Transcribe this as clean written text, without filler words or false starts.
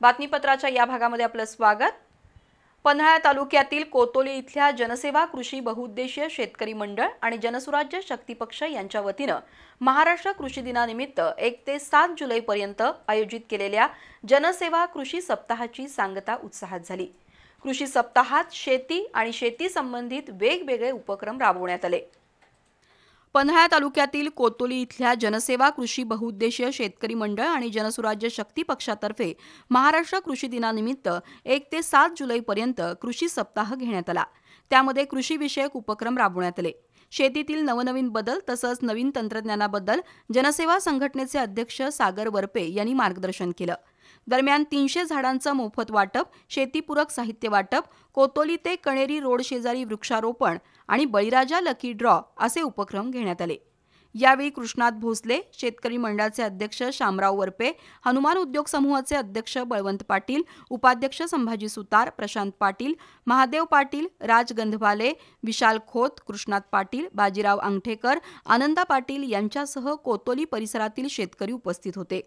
बातमीपत्राच्या या भागामध्ये आपलं स्वागत। पन्हाळा तालुक्यातील कोतोली इथल्या जनसेवा कृषी बहुउद्देशीय शेतकरी मंडळ आणि जनसुराज्य शक्ती पक्ष यांच्या वतीनं महाराष्ट्र कृषी दिनानिमित्त 1 ते 7 जुलैपर्यंत आयोजित केलेल्या जनसेवा कृषी सप्ताहाची सांगता उत्साहात झाली। कृषी सप्ताहात शेती आणि शेती संबंधित वेगवेगळे उपक्रम राबवण्यात आले। पन्हाळा तालुक्यातील कोतोली इथल्या जनसेवा कृषी बहुउद्देशीय शेतकरी मंडळ आणि जनसुराज्य शक्ती पक्षातर्फे महाराष्ट्र कृषी दिनानिमित्त 1 ते 7 जुलैपर्यंत कृषी सप्ताह घेण्यात आला। त्यामध्ये कृषी विषयक उपक्रम राबवण्यात आले। शेतीतील नवनवीन बदल तसंच नवीन तंत्रज्ञानाबद्दल जनसेवा संघटनेचे अध्यक्ष सागर वरपे यांनी मार्गदर्शन केलं। दरम्यान 300 झाडांचं मोफत वाटप, शेतीपूरक साहित्य वाटप, कोतोली ते कणेरी रोड शेजारी वृक्षारोपण आणि बळीराजा लकी ड्रॉ असे उपक्रम घेण्यात आले। यावेळी कृष्णात भोसले, शेतकरी मंडळाचे अध्यक्ष शामराव वरपे, हनुमान उद्योग समूहाचे अध्यक्ष बळवंत पाटील, उपाध्यक्ष संभाजी सुतार, प्रशांत पाटील, महादेव पाटील, राज गंधवाले, विशाल खोत, कृष्णात पाटील, बाजीराव अंगठेकर, आनंदा पाटील यांच्यासह कोतोली परिसरातील शेतकरी उपस्थित होते।